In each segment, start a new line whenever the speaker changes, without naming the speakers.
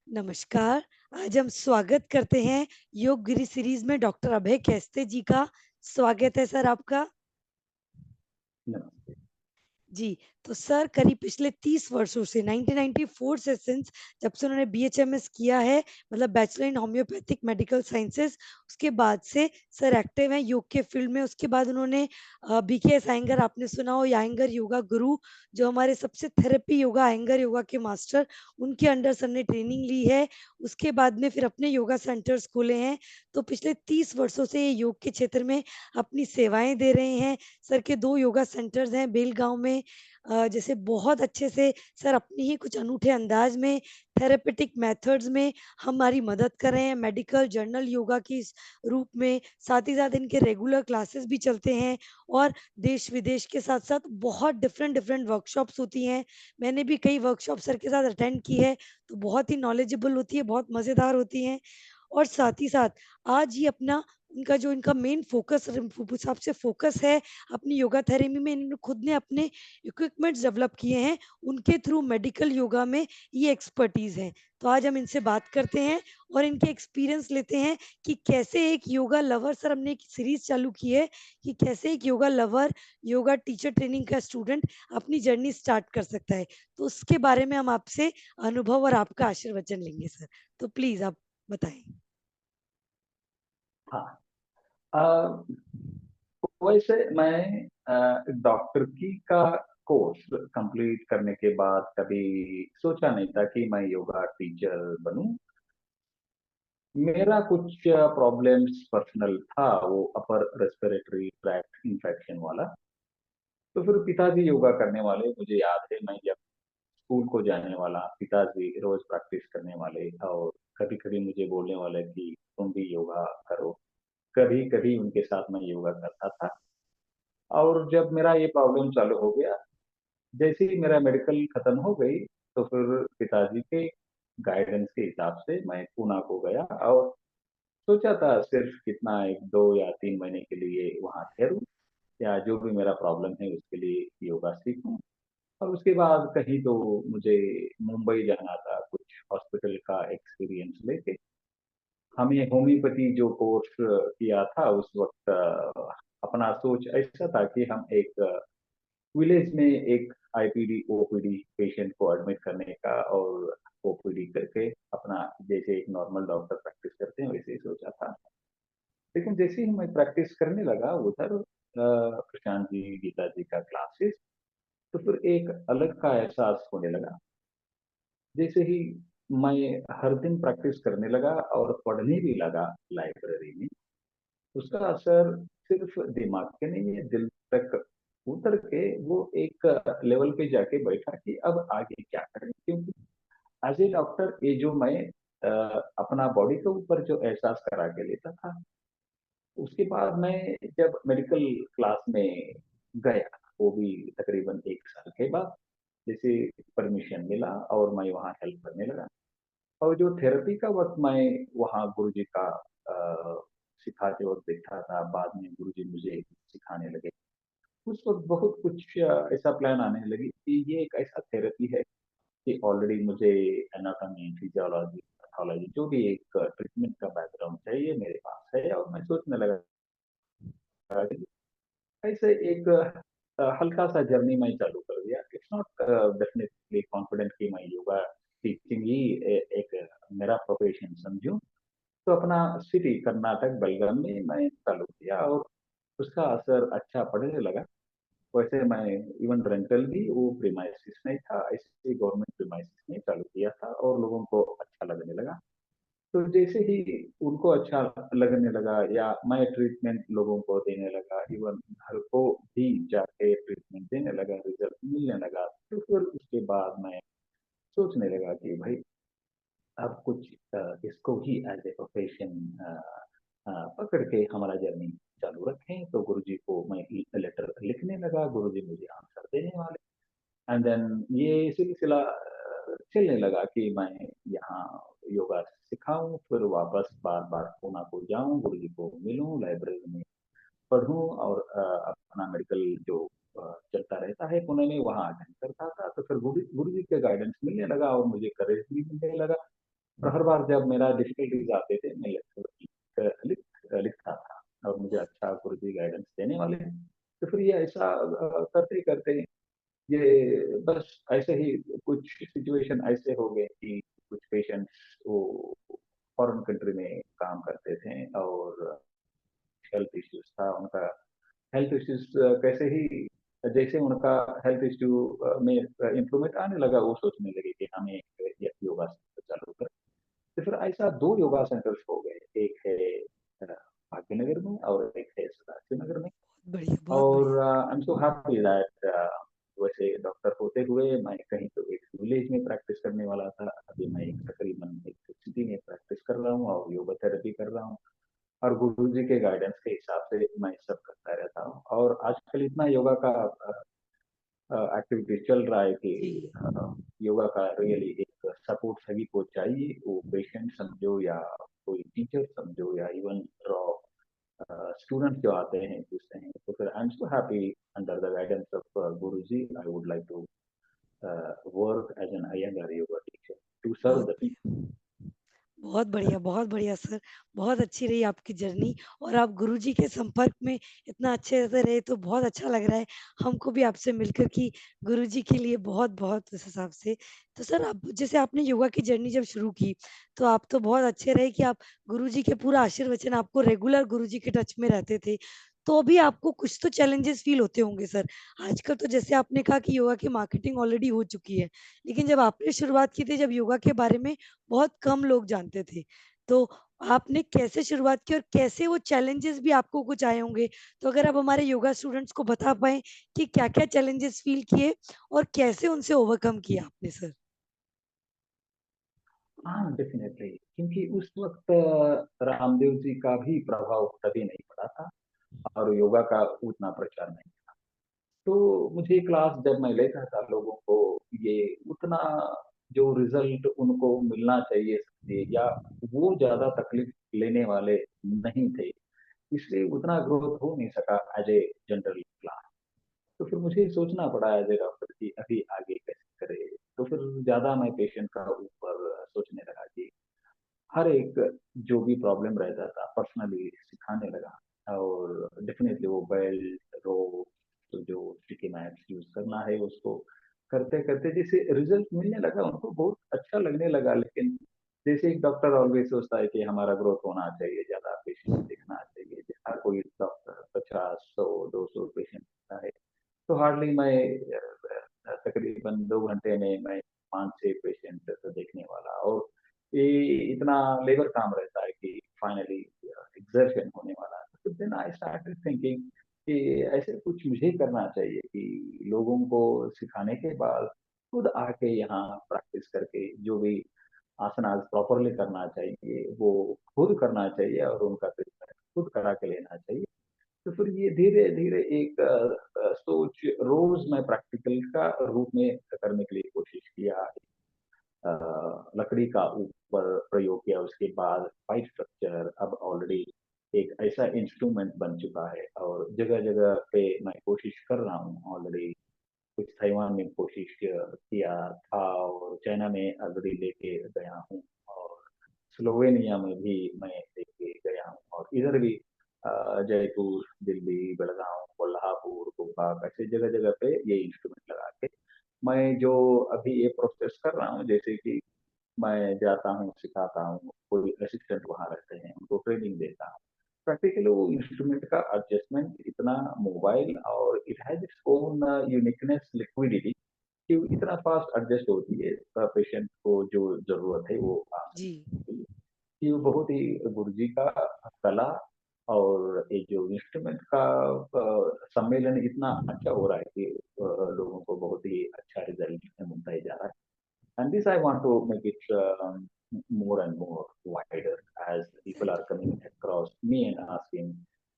नमस्कार। आज हम स्वागत करते हैं योग गिरी सीरीज में डॉक्टर अभय कैस्ते जी का। स्वागत है सर आपका।
नमस्ते।
जी, तो सर करीब पिछले 30 वर्षों से 1994 से सिंस जब से उन्होंने बीएचएमएस किया है, मतलब bachelor in homeopathic medical sciences, उसके बाद से सर एक्टिव हैं योग के फील्ड में। उसके बाद उन्होंने बीकेएस अयंगर, आपने सुना हो, अयंगर योगा गुरु, जो हमारे सबसे थेरेपी योगा, अयंगर योगा के मास्टर, उनके अंडर सर ने ट्रेनिंग ली है। उसके बाद में फिर अपने योगा सेंटर्स खोले हैं। तो पिछले 30 वर्षों से ये योग के क्षेत्र में अपनी सेवाएँ दे रहे हैं। सर के 2 योगा सेंटर्स हैं बेलगाँव में। जैसे बहुत अच्छे से सर अपनी ही कुछ अनूठे अंदाज में थेरेपेटिक मेथड्स में हमारी मदद कर रहे हैं, मेडिकल जर्नल योगा की रूप में। साथ ही साथ इनके रेगुलर क्लासेस भी चलते हैं और देश विदेश के साथ साथ बहुत डिफरेंट डिफरेंट वर्कशॉप्स होती हैं। मैंने भी कई वर्कशॉप सर के साथ अटेंड की है, तो बहुत ही नॉलेजेबल होती है, बहुत मज़ेदार होती हैं। और साथ ही साथ आज ही अपना उनका जो इनका मेन फोकस हिसाब से फोकस है अपनी योगा थेरेपी में, इन्होंने खुद ने अपने इक्विपमेंट्स डेवलप किए हैं। उनके थ्रू मेडिकल योगा में ये एक्सपर्टीज़ है। तो आज हम इनसे बात करते हैं और इनके एक्सपीरियंस लेते हैं कि कैसे एक योगा लवर, सर हमने एक सीरीज़ चालू की है कि कैसे एक yoga lover, yoga teacher training का स्टूडेंट अपनी जर्नी स्टार्ट कर सकता है। तो उसके बारे में हम आपसे अनुभव और आपका आशीर्वचन लेंगे सर। तो प्लीज़ आप बताएँ।
हाँ, अ, वैसे मैं डॉक्टर की का कोर्स कंप्लीट करने के बाद कभी सोचा नहीं था कि मैं योगा टीचर बनूं। मेरा कुछ प्रॉब्लम्स पर्सनल था, वो अपर रेस्पिरेटरी ट्रैक्ट इन्फेक्शन वाला। तो फिर पिताजी योगा करने वाले, मुझे याद है मैं जब स्कूल को जाने वाला, पिताजी रोज प्रैक्टिस करने वाले और कभी कभी मुझे बोलने वाले कि तुम भी योगा करो। कभी कभी उनके साथ मैं योगा करता था। और जब मेरा ये प्रॉब्लम चालू हो गया, जैसे ही मेरा मेडिकल खत्म हो गई, तो फिर पिताजी के गाइडेंस के हिसाब से मैं पूना को गया और सोचा था सिर्फ कितना 1, 2 या 3 महीने के लिए वहाँ ठहरूं, या जो भी मेरा प्रॉब्लम है उसके लिए योगा सीखूं। और उसके बाद कहीं तो मुझे मुंबई जाना था कुछ हॉस्पिटल का एक्सपीरियंस लेके। हमें होम्योपैथी जो कोर्स किया था उस वक्त अपना सोच ऐसा था कि हम एक विलेज में एक आईपीडी ओपीडी पेशेंट को एडमिट करने का और ओपीडी करके अपना जैसे एक नॉर्मल डॉक्टर प्रैक्टिस करते हैं वैसे ही सोचा था। लेकिन जैसे ही मैं प्रैक्टिस करने लगा उधर प्रशांत जी गीता जी का क्लासेस, तो फिर एक अलग का एहसास होने लगा। जैसे ही मैं हर दिन प्रैक्टिस करने लगा और पढ़ने भी लगा लाइब्रेरी में, उसका असर सिर्फ दिमाग के नहीं है, दिल तक उतर के वो एक लेवल पे जाके बैठा कि अब आगे क्या करें। क्योंकि एज ए डॉक्टर ये जो मैं अपना बॉडी के ऊपर जो एहसास करा के लेता था, उसके बाद मैं जब मेडिकल क्लास में गया, वो भी तकरीबन 1 साल के बाद, जैसे परमिशन मिला और मैं वहाँ हेल्प करने लगा। और जो थेरेपी का वक़्त मैं वहाँ गुरुजी का अ, सिखाते वक़्त देखा था, बाद में गुरुजी मुझे सिखाने लगे। उस वक़्त बहुत कुछ ऐसा प्लान आने लगी कि ये एक ऐसा थेरेपी है कि ऑलरेडी मुझे एनाटॉमी, फिजियोलॉजी, पैथोलॉजी जो भी एक ट्रीटमेंट का बैकग्राउंड चाहिए मेरे पास है। और मैं सोचने लगा कि ऐसे एक हल्का-सा जर्नी मैं चालू कर दिया। इट्स नॉट डेफिनिटली कॉन्फिडेंट कि मैं योगा टीचिंग ही एक मेरा प्रोफेशन समझूँ। तो अपना सिटी कर्नाटक बेलगाम में मैं चालू किया और उसका असर अच्छा पड़ने लगा। वैसे मैं इवन रेंटल भी वो प्रीमाइसेस में था, ऐसे गवर्नमेंट प्रीमाइसेस में चालू किया था और लोगों को अच्छा लगने लगा। तो जैसे ही उनको अच्छा लगने लगा या मैं ट्रीटमेंट लोगों को देने लगा, इवन घर को भी जाके ट्रीटमेंट देने लगा, रिजल्ट मिलने लगा, तो फिर उसके बाद मैं सोचने लगा कि भाई अब कुछ इसको ही एज ए प्रोफेशन पकड़ के हमारा जर्नी चालू रखें। तो गुरुजी को मैं लेटर लिखने लगा, गुरुजी मुझे आंसर देने वाले। एंड देन ये सिलसिला चलने लगा कि मैं यहाँ योगा सिखाऊं, फिर वापस बार बार पूना को जाऊं, गुरुजी को मिलूं, लाइब्रेरी में पढ़ूं और अपना मेडिकल जो चलता रहता है पुणे में वहाँ अटेंड करता था। तो फिर गुरुजी के गाइडेंस मिलने लगा और मुझे करेज भी मिलने लगा। और हर बार जब मेरा डिफिकल्टीज आते थे मैं लिखता था, और मुझे अच्छा गुरुजी गाइडेंस देने वाले हैं। तो फिर ये ऐसा करते करते ये बस ऐसे ही कुछ सिचुएशन ऐसे हो गए कि कुछ पेशेंट्स वो फॉरेन कंट्री में काम करते थे, और हेल्थ इश्यूज था उनका। हेल्थ इश्यूज कैसे ही जैसे उनका हेल्थ इश्यू में इम्प्रूवमेंट आने लगा, वो सोचने लगे कि हमें एक योगा सेंटर चालू कर। तो फिर ऐसा दो योगा सेंटर्स हो गए, एक है भाग्यनगर में और एक है सदाशिव नगर में।
बढ़िया, बहुत
और
बढ़िया।
आई एम सो हैप्पी दैट वैसे डॉक्टर होते हुए मैं कहीं तो एक विलेज में प्रैक्टिस करने वाला था, अभी मैं एक तकरीबन एक सिटी में प्रैक्टिस कर रहा हूँ और योगा थेरेपी कर रहा हूँ। और गुरु जी के गाइडेंस के हिसाब से मैं सब करता रहता हूँ। और आजकल इतना योगा का एक्टिविटी चल रहा है कि
जी,
योगा का रियली एक सपोर्ट सभी को चाहिए, वो पेशेंट समझो या कोई टीचर समझो या इवन रॉ स्टूडेंट्स जो आते हैं पूछते हैं। तो फिर I am so happy under the guidance of Guru ji, I would like to work as an Iyengar yoga teacher to serve
बहुत
द पीपल।
बहुत बढ़िया सर। बहुत अच्छी रही आपकी जर्नी, और आप गुरुजी के संपर्क में इतना अच्छे से रहे तो बहुत अच्छा लग रहा है हमको भी आपसे मिलकर कि गुरुजी के लिए बहुत उस हिसाब से। तो सर आप जैसे आपने योगा की जर्नी जब शुरू की तो आप तो बहुत अच्छे रहे कि आप गुरुजी के पूरा आशीर्वचन, आपको रेगुलर गुरुजी के टच में रहते थे। तो भी आपको कुछ तो चैलेंजेस फील होते होंगे सर। आजकल तो जैसे आपने कहा कि योगा की मार्केटिंग ऑलरेडी हो चुकी है, लेकिन जब आपने शुरुआत की थी, जब योगा के बारे में बहुत कम लोग जानते थे, तो आपने कैसे शुरुआत की और कैसे वो चैलेंजेस भी आपको कुछ आए होंगे? तो अगर आप हमारे योगा स्टूडेंट्स को बता पाएँ कि क्या-क्या चैलेंजेस फील किए और कैसे उनसे ओवरकम किया आपने सर?
हाँ डेफिनेटली, क्योंकि उस वक्त रामदेव जी का भी प्रभाव तभी नहीं पड़ा था और योगा का उतना प्रचार नहीं। तो मुझे क्लास जब मैं लेता था लोगों को, ये उतना जो रिजल्ट उनको मिलना चाहिए समझिए, या वो ज्यादा तकलीफ लेने वाले नहीं थे, इसलिए उतना ग्रोथ हो नहीं सका एज ए जनरल क्लास। तो फिर मुझे सोचना पड़ा एज ए डॉक्टर कि अभी आगे कैसे करे। तो फिर ज्यादा मैं पेशेंट का ऊपर सोचने लगा कि हर एक जो भी प्रॉब्लम रहता था पर्सनली सिखाने लगा, और डेफिनेटली वो बेल्ट रो तो जो स्टिकी मैट्स यूज करना है उसको करते करते जैसे रिजल्ट मिलने लगा, उनको बहुत अच्छा लगने लगा। लेकिन जैसे एक डॉक्टर ऑलवेज सोचता है कि हमारा ग्रोथ होना चाहिए, ज्यादा पेशेंट देखना चाहिए, हर कोई डॉक्टर 50 100 200 पेशेंट देखता है। तो हार्डली मैं तकरीबन 2 घंटे में मैं 5 6 पेशेंट देखने वाला, और ये इतना लेबर काम रहता है कि फाइनली एग्जर्शन होने वाला है। तो देन आई स्टार्टेड थिंकिंग कि ऐसे कुछ मुझे करना चाहिए कि लोगों को सिखाने के बाद खुद आके यहाँ प्रैक्टिस करके जो भी आसनास प्रॉपरली करना चाहिए वो खुद करना चाहिए, और उनका ट्रीटमेंट खुद करा के लेना चाहिए। तो फिर ये धीरे धीरे एक सोच रोज मैं प्रैक्टिकल का रूप में करने के लिए कोशिश किया। लकड़ी का ऊपर प्रयोग किया, उसके बाद पाइप स्ट्रक्चर अब ऑलरेडी एक ऐसा इंस्ट्रूमेंट बन चुका है, और जगह जगह पे मैं कोशिश कर रहा हूँ ऑलरेडी। कुछ ताइवान में कोशिश किया था, और चाइना में ऑलरेडी लेके गया हूँ, और स्लोवेनिया में भी मैं लेके गया हूँ, और इधर भी जयपुर दिल्ली बेलगांव कोल्हापुर भोपाल ऐसे जगह जगह पे ये इंस्ट्रूमेंट लगा के मैं जो अभी ये प्रोसेस कर रहा हूँ, जैसे कि मैं जाता हूँ सिखाता हूँ, कोई असिस्टेंट वहाँ रहते हैं उनको ट्रेनिंग देता हूँ। प्रैक्टिकली वो इंस्ट्रूमेंट का एडजस्टमेंट इतना मोबाइल, और it has its own uniqueness liquidity कि इतना फास्ट एडजस्ट होती है पेशेंट को जो जरूरत है वो
जी।
आसन कि वो बहुत ही गुरुजी का कला, और ये जो इंस्ट्रूमेंट का सम्मेलन इतना अच्छा हो रहा है कि लोगों को बहुत ही अच्छा रिजल्ट मिलता ही जा रहा है। And this I want to make it more and more wider as people are coming across me and asking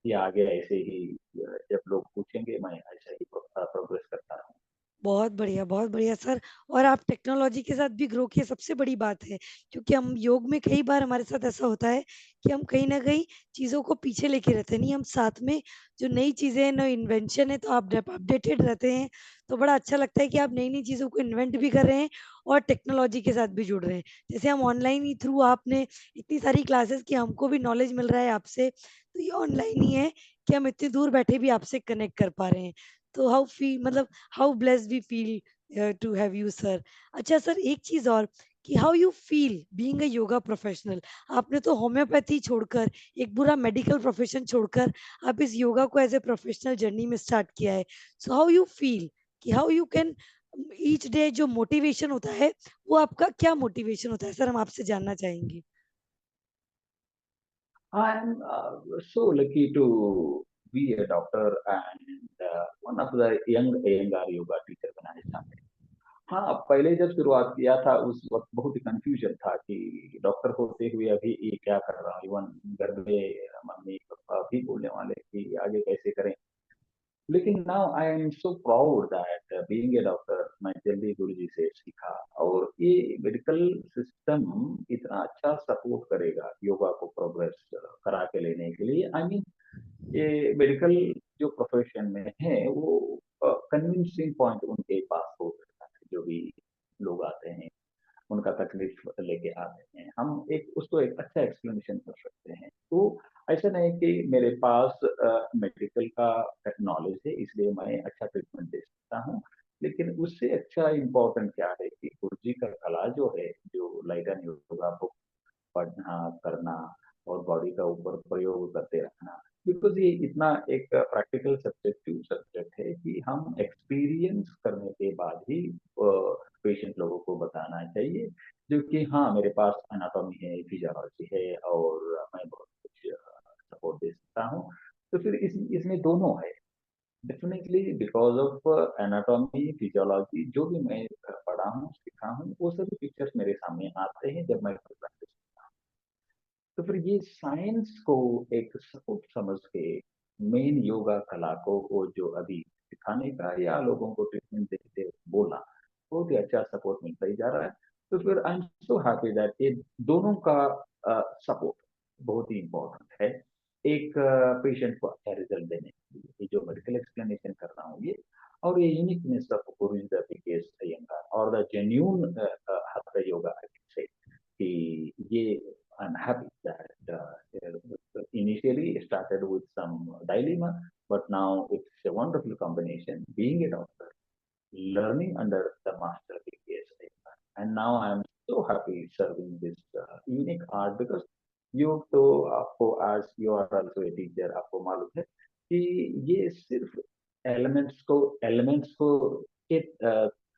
कि आगे ऐसे ही जब लोग पूछेंगे मैं ऐसा ही प्रोग्रेस करता रहूँ।
बहुत बढ़िया सर। और आप टेक्नोलॉजी के साथ भी ग्रो किए, सबसे बड़ी बात है। क्योंकि हम योग में कई बार हमारे साथ ऐसा होता है कि हम कहीं न कहीं चीज़ों को पीछे लेके रहते हैं, नहीं हम साथ में जो नई चीज़ें हैं, नई इन्वेंशन है, तो आप अपडेटेड रहते हैं। तो बड़ा अच्छा लगता है कि आप नई-नई चीज़ों को इन्वेंट भी कर रहे हैं और टेक्नोलॉजी के साथ भी जुड़ रहे हैं। जैसे हम ऑनलाइन ही थ्रू आपने इतनी सारी क्लासेस की, हमको भी नॉलेज मिल रहा है आपसे, तो ये ऑनलाइन ही है कि हम इतनी दूर बैठे भी आपसे कनेक्ट कर पा रहे हैं। तो how blessed we feel to have you sir. अच्छा सर, एक चीज और, कि how you feel being a yoga professional. आपने तो होम्योपैथी छोड़कर, एक पूरा मेडिकल प्रोफेशन छोड़कर, आप इस योगा को एज ए प्रोफेशनल जर्नी में स्टार्ट किया है। सो हाउ यू फील, कि how you can each day जो मोटिवेशन होता है, वो आपका क्या मोटिवेशन होता है सर, हम आपसे जानना चाहेंगे।
I'm so lucky to be a doctor and one of the young ANGR yoga teacher when I started. हाँ, पहले जब शुरुआत किया था उस वक़्त बहुत ही कन्फ्यूज़न था कि डॉक्टर होते हुए अभी ये क्या कर रहा हूँ? इवन घर में मम्मी-पापा भी बोलने वाले कि आगे कैसे करें? लेकिन now I am so proud that being a doctor मैं जल्दी गुरुजी से सीखा और ये मेडिकल सिस्टम इतना अच्छा सपोर्ट करेगा योगा को प्रोग्रेस करा के लेने के लिए। आई मीन ये मेडिकल जो प्रोफेशन में है वो कन्विंसिंग पॉइंट उनके पास हो सकता है जो भी लोग आते हैं उनका तकलीफ लेके आते हैं हम एक उसको एक अच्छा एक्सप्लेनेशन कर सकते हैं। तो ऐसा नहीं कि मेरे पास मेडिकल का नॉलेज है इसलिए मैं अच्छा ट्रीटमेंट दे सकता हूँ, लेकिन उससे अच्छा इम्पोर्टेंट क्या है कि गुरुजी का कला जो है जो लाइट एंड योगा को पढ़ना, करना और बॉडी का ऊपर प्रयोग करते रहना। बिकॉज़ ये इतना एक प्रैक्टिकल सब्जेक्टिव सब्जेक्ट है कि हम एक्सपीरियंस करने के बाद ही पेशेंट लोगों को बताना चाहिए, जो कि हाँ, मेरे पास एनाटॉमी है, फिजियोलॉजी है और मैं बहुत कुछ सपोर्ट दे सकता हूँ। तो फिर इसमें दोनों है। Definitely because of anatomy, physiology जो भी मैं पढ़ा हूँ, सीखा हूँ, वो सभी पिक्चर्स मेरे सामने आते हैं जब मैं प्रैक्टिस करता हूँ। तो फिर ये साइंस को एक सपोर्ट समझ के मेन योगा कला को वो जो अभी सिखाने का या लोगों को ट्रीटमेंट देते बोला बहुत ही अच्छा सपोर्ट मिलता ही जा रहा है। तो फिर I am so happy that ये दोनों का सपोर्ट बहुत ही इम्पोर्टेंट है एक पेशेंट को अच्छा रिजल्ट देने के लिए। ये जो मेडिकल एक्सप्लेनेशन कर रहा हूँ ये और ये uniqueness of Guruji the biggest Iyengar और the genuine hatha yoga I can say कि ये I'm happy that initially it started with some dilemma, but now it's a wonderful combination. Being a doctor, learning under the master BPS, and now I'm so happy serving this unique art because योग तो आपको आज you are also a teacher आपको मालूम है कि ये सिर्फ एलिमेंट्स को के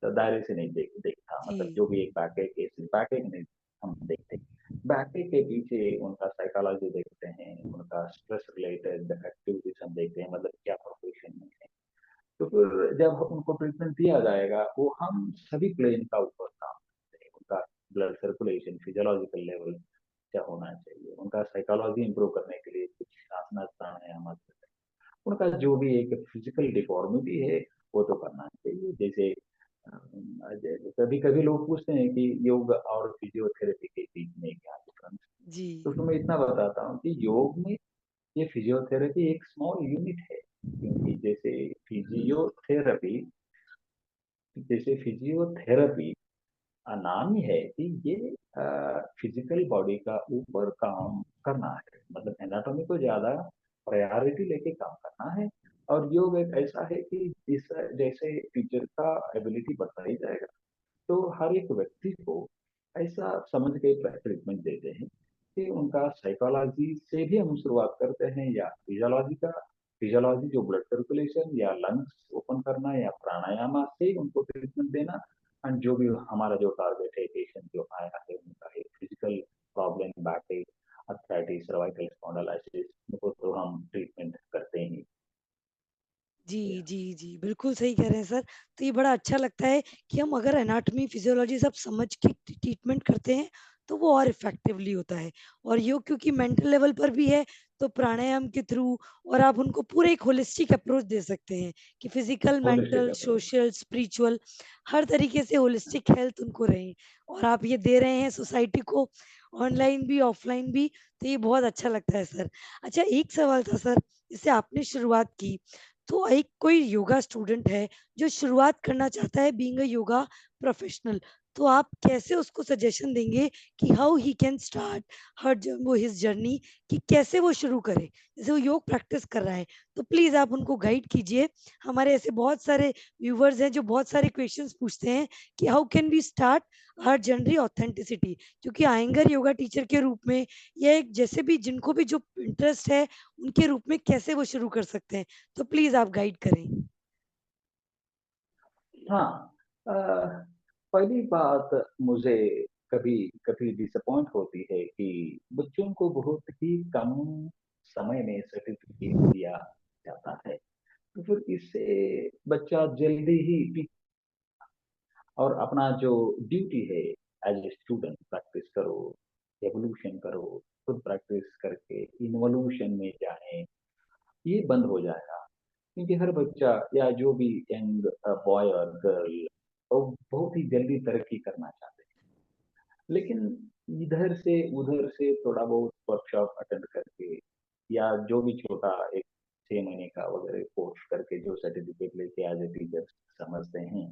दायरे से नहीं देखता मतलब
जी
जो भी एक बैकएक नहीं हम देखते बैकएक के पीछे उनका साइकोलॉजी देखते हैं उनका स्ट्रेस रिलेटेड एक्टिविटीज हम देखते हैं मतलब क्या प्रोफेशन में है। तो फिर जब उनको ट्रीटमेंट दिया जाएगा वो हम सभी प्लेन का ऊपर काम करते हैं उनका ब्लड सर्कुलेशन फिजियोलॉजिकल लेवल क्या होना चाहिए उनका साइकोलॉजी इंप्रूव करने के लिए कुछ आसना प्राणायाम उनका जो भी एक फिजिकल डिफॉर्मिटी है वो तो करना चाहिए जैसे कभी कभी लोग पूछते हैं कि योग और फिजियोथेरेपी के बीच में क्या डिफरेंस।
जी
तो फिर मैं इतना बताता हूँ कि योग में ये फिजियोथेरेपी एक स्मॉल यूनिट है क्योंकि जैसे फिजियोथेरेपी नाम ही है कि ये फिजिकल बॉडी का ऊपर काम करना है मतलब एनाटॉमी को ज्यादा प्रायोरिटी लेके काम करना है। और योग एक ऐसा है कि जिस जैसे टीचर का एबिलिटी बढ़ता ही जाएगा तो हर एक व्यक्ति को ऐसा समझ के ट्रीटमेंट देते हैं कि उनका साइकोलॉजी से भी हम शुरुआत करते हैं या फिजियोलॉजी जो ब्लड सर्कुलेशन या लंग्स ओपन करना या प्राणायाम से उनको ट्रीटमेंट देना। एंड जो भी हमारा जो टारगेट है पेशेंट जो आया है उनका है physical problem back arthritis cervical spondylosis उनको तो हम ट्रीटमेंट करते ही
जी,
हैं।
जी, जी, बिल्कुल सही कह रहे हैं सर। तो ये बड़ा अच्छा लगता है कि हम अगर एनाटॉमी, फिजियोलॉजी सब समझ के ट्रीटमेंट करते हैं, तो वो और इफेक्टिवली होता है। और योग क्योंकि मेंटल लेवल पर भी है, तो प्राणायाम के थ्रू और आप उनको पूरे एक होलिस्टिक अप्रोच दे सकते हैं कि physical,
holistic
mental,
approach.
Social, spiritual हर तरीके से होलिस्टिक हेल्थ उनको रहे। और आप ये दे रहे हैं सोसाइटी को, ऑनलाइन भी ऑफलाइन भी, तो ये बहुत अच्छा लगता है सर। अच्छा, एक सवाल था सर, जैसे आपने शुरुआत की, तो एक कोई योगा स्टूडेंट है जो शुरुआत करना चाहता है बीइंग अ योगा प्रोफेशनल, तो आप कैसे उसको सजेशन देंगे कि how he can start her वो हिज जर्नी, कि कैसे वो शुरू करे? जैसे वो योग प्रैक्टिस कर रहा है, तो प्लीज आप उनको गाइड कीजिए। हमारे ऐसे बहुत सारे व्यूवर्स हैं जो बहुत सारे क्वेश्चंस पूछते हैं कि how can we start her journey authenticity, क्योंकि आएंगर योगा टीचर के रूप में या एक जैसे भी जिनको भी जो इंटरेस्ट है उनके रूप में कैसे वो शुरू कर सकते हैं, तो प्लीज आप गाइड करें।
हाँ, अ, पहली बात, मुझे कभी कभी डिसअपॉइंट होती है कि बच्चों को बहुत ही कम समय में सर्टिफिकेट दिया जाता है। तो फिर इससे बच्चा जल्दी ही और अपना जो ड्यूटी है एज ए स्टूडेंट, प्रैक्टिस करो, एवोल्यूशन करो, खुद प्रैक्टिस करके इन्वोल्यूशन में जाए, ये बंद हो जाएगा। क्योंकि हर बच्चा या जो भी यंग बॉय और गर्ल, वो बहुत ही जल्दी तरक्की करना चाहते हैं। लेकिन इधर से उधर से थोड़ा बहुत वर्कशॉप अटेंड करके या जो भी छोटा एक 6 महीने का वगैरह कोर्स करके जो सर्टिफिकेट लेके एज ए टीचर समझते हैं,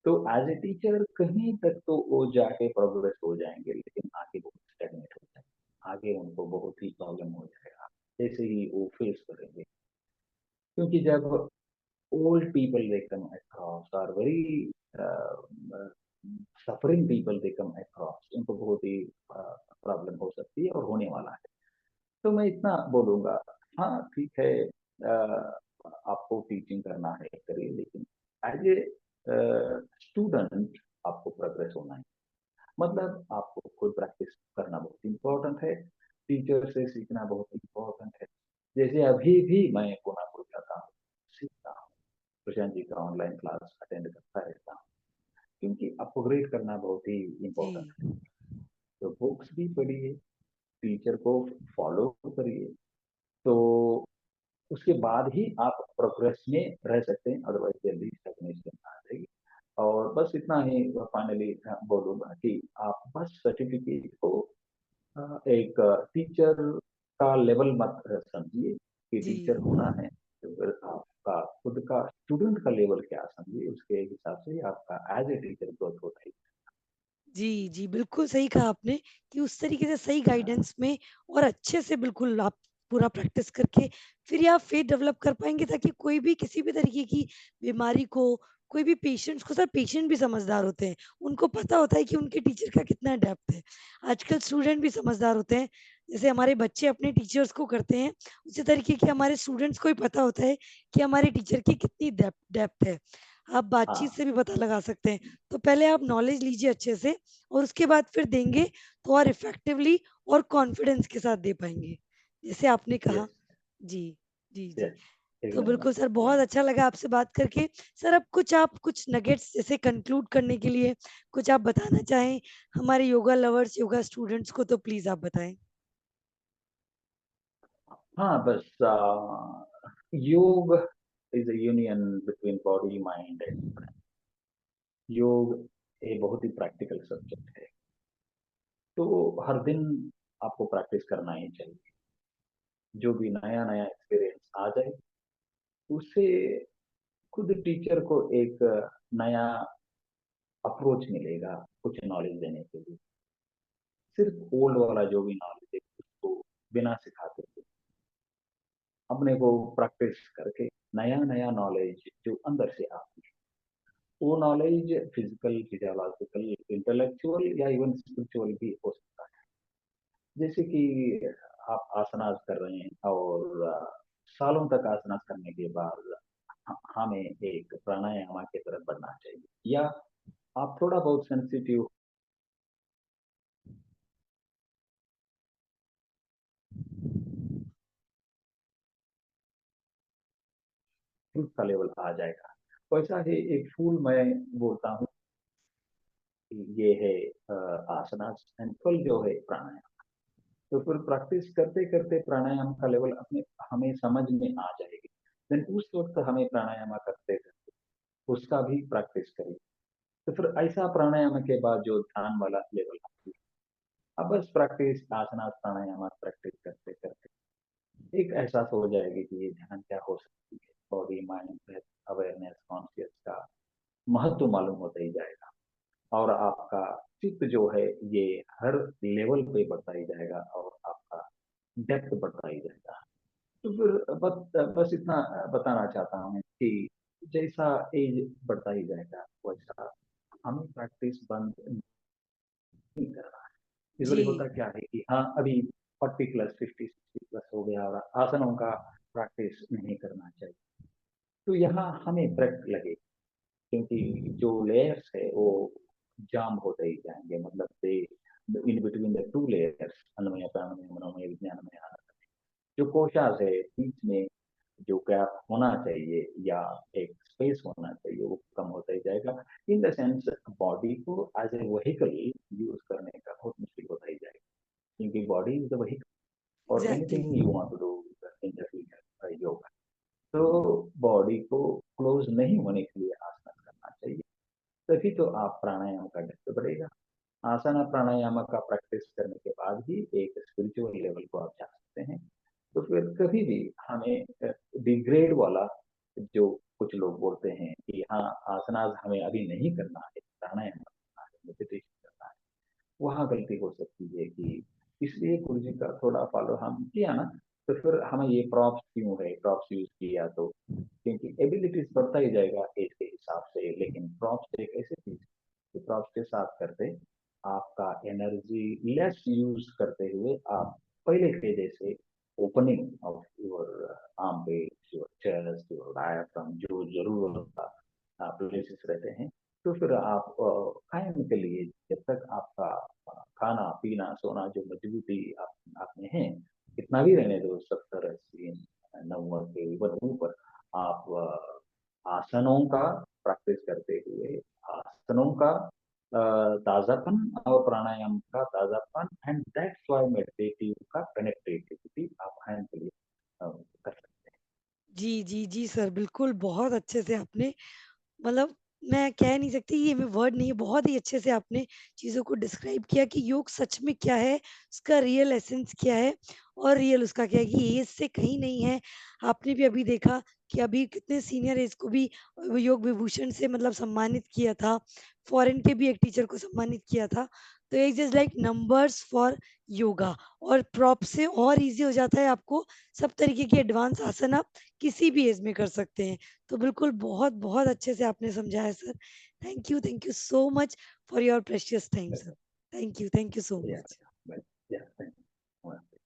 तो एज ए टीचर कहीं तक तो वो जाके प्रोग्रेस हो जाएंगे, लेकिन आगे बहुत स्टेगनेट हो जाएंगे, आगे उनको बहुत ही प्रॉब्लम हो जाएगा जैसे ही वो फेस करेंगे। क्योंकि जब old people they come across or very suffering people they come across, उनको बहुत ही प्रॉब्लम हो सकती है और होने वाला है। तो मैं इतना बोलूंगा, हाँ ठीक है, आपको टीचिंग करना है करिए, लेकिन एज ए स्टूडेंट आपको प्रोग्रेस होना है। मतलब आपको खुद प्रैक्टिस करना बहुत इम्पोर्टेंट है, टीचर से सीखना बहुत इम्पोर्टेंट है। जैसे अभी भी मैं पुनः को जाता हूँ, सीखता हूँ, प्रशांत जी का ऑनलाइन क्लास अटेंड करता रहता हूँ, क्योंकि अपग्रेड करना बहुत ही इम्पोर्टेंट
जी
है। तो बुक्स भी पढ़िए, टीचर को फॉलो करिए, तो उसके बाद ही आप प्रोग्रेस में रह सकते हैं, अदरवाइज जल्दी स्टैग्नेशन आ जाएगी। और बस इतना ही फाइनली बोलूंगा कि आप बस सर्टिफिकेट को एक टीचर का लेवल मत समझिए कि
जी
टीचर होना है, तो फिर आपका खुद का स्टूडेंट का लेवल क्या समझिए, उसके हिसाब से ही आपका एज ए टीचर ग्रोथ होता है।
जी, जी, बिल्कुल सही कहा आपने कि उस तरीके से सही गाइडेंस में और अच्छे से बिल्कुल आप पूरा प्रैक्टिस करके फिर ये आप फेथ डेवलप कर पाएँगे, ताकि कोई भी किसी भी तरीके की बीमारी को, कोई भी पेशेंट्स को, सर पेशेंट भी समझदार होते हैं। उनको पता होता है कि उनके टीचर का कितना डेप्थ है। आजकल स्टूडेंट भी समझदार होते हैं। जैसे हमारे बच्चे अपने टीचर्स को करते हैं, उसी तरीके के हमारे स्टूडेंट्स को भी पता होता है कि हमारे टीचर की कितनी डेप्थ है। आप बातचीत
हाँ।
से भी पता लगा सकते हैं। तो पहले आप नॉलेज लीजिए अच्छे से, और उसके बाद फिर देंगे तो और इफेक्टिवली और कॉन्फिडेंस के साथ दे पाएँगे, जैसे आपने कहा।
यस।
जी, जी, जी।
यस।
तो
एकदम
बिल्कुल
बात
सर,
सही
बहुत
है।
अच्छा लगा आपसे बात करके। सर, अब आप कुछ नगेट्स जैसे कंक्लूड करने के लिए कुछ आप बताना चाहें हमारे योगा लवर्स, योगा स्टूडेंट्स को, तो प्लीज़ आप बताएँ?
हाँ, बस योग is a union between body, mind and brain. योग एक बहुत ही प्रैक्टिकल सब्जेक्ट है, तो हर दिन आपको प्रैक्टिस करना ही चाहिए। जो भी नया नया एक्सपीरियंस आ जाए, उससे खुद टीचर को एक नया अप्रोच मिलेगा कुछ नॉलेज देने के लिए। सिर्फ ओल्ड वाला जो भी नॉलेज है उसको बिना सिखाते हुए अपने को प्रैक्टिस करके नया नया नॉलेज जो अंदर से आती है, वो नॉलेज फिजिकल, फिजियोलॉजिकल, इंटेलेक्चुअल या इवन स्पिरिचुअल भी हो सकता है। जैसे कि आप आसनास कर रहे हैं और सालों तक आसनास करने के बाद हमें एक प्राणायाम की तरफ बढ़ना चाहिए, या आप थोड़ा बहुत सेंसिटिव का लेवल आ जाएगा। वैसा ही एक फूल मैं बोलता हूँ ये है आसनास एंड फल जो है प्राणायाम। तो फिर प्रैक्टिस करते करते प्राणायाम का लेवल अपने हमें समझ में आ जाएगी। देन उस वक्त हमें प्राणायाम करते करते उसका भी प्रैक्टिस करें। तो फिर ऐसा प्राणायाम के बाद जो ध्यान वाला लेवल आती है, अब बस प्रैक्टिस आसना प्राणायाम प्रैक्टिस करते करते एक एहसास हो जाएगी कि ये ध्यान क्या हो सकती है। Body mind breath awareness conscious का महत्व मालूम होता ही जाएगा, और आपका चित्त जो है ये हर लेवल पे बढ़ता ही जाएगा और आपका डेप्थ बढ़ता ही जाएगा। तो फिर बस इतना बताना चाहता हूँ कि जैसा एज बढ़ता ही जाएगा वैसा हमें प्रैक्टिस बंद नहीं करना है। यूजुअली
जी,
होता क्या है कि हाँ अभी 40 प्लस 50 60 प्लस हो गया और आसनों का प्रैक्टिस नहीं करना चाहिए। तो यहाँ हमें ब्रेक लगे, क्योंकि जो लेयर्स है वो जाम होते ही जाएंगे, मतलब they in between the two layers अन्नमय प्राणमय मनोमय विज्ञानमय आनंदमय, जो कोशास है बीच में जो गैप होना चाहिए या एक स्पेस होना चाहिए वो कम होता ही जाएगा। इन द सेंस बॉडी को एज ए व्हीकल यूज करने का बहुत मुश्किल होता ही जाएगा, क्योंकि body is the vehicle for
exactly.
Anything you want to do in the future yoga. तो बॉडी को क्लोज नहीं होने के लिए आसन करना चाहिए, तभी तो आप प्राणायाम का डेप्थ बढ़ेगा। आसन प्राणायाम का प्रैक्टिस करने के बाद ही एक स्पिरिचुअल लेवल को आप जा सकते हैं। तो फिर कभी भी हमें डिग्रेड वाला जो कुछ लोग बोलते हैं कि हाँ आसनास हमें अभी नहीं करना है, प्राणायाम करना है, मेडिटेशन करना है, वहाँ गलती हो सकती है कि इसलिए गुरु जी का थोड़ा फॉलो हम किया ना, तो फिर हमें ये प्रॉप्स क्यों है, प्रॉप्स यूज किया तो क्योंकि एबिलिटीज बढ़ता ही जाएगा एज के हिसाब से, लेकिन प्रॉप्स एक ऐसी चीज है प्रॉप्स के साथ करते आपका एनर्जी लेस यूज करते हुए आप पहले के जैसे opening of your arm base your chest your diaphragm जो जरूरत का प्लेसेस रहते हैं, तो फिर आप कायम के लिए जब तक आपका खाना पीना सोना जो मजबूती आप में है कितना भी रहने दो 70 80 90 के ऊपर ऊपर आप आसनों का प्रैक्टिस करते हुए आसनों का ताजापन और प्राणायाम का ताजापन एंड दैट्स व्हाई मेडिटेटिव का कनेक्टिविटी आप कायम के लिए कर सकते
जी, जी, जी सर, बिल्कुल बहुत अच्छे से आपने मतलब मैं कह नहीं सकती, ये मैं वर्ड नहीं है, बहुत ही अच्छे से आपने चीज़ों को डिस्क्राइब किया कि योग सच में क्या है, उसका रियल एसेंस क्या है और रियल उसका क्या है कि एज से कहीं नहीं है। आपने भी अभी देखा कि अभी कितने सीनियर एज को भी योग विभूषण से मतलब सम्मानित किया था। फॉरेन के भी एक टीचर को सम्मानित किया था। तो age is like numbers for yoga और प्रॉप से और ईज़ी हो जाता है आपको सब तरीके के एडवांस आसन आप किसी भी एज में कर सकते हैं। तो बिल्कुल बहुत-बहुत अच्छे से आपने समझाया sir. Thank you so much for your precious time
हैं।
सर। थैंक यू सो
या
मच।
या थैंक यू।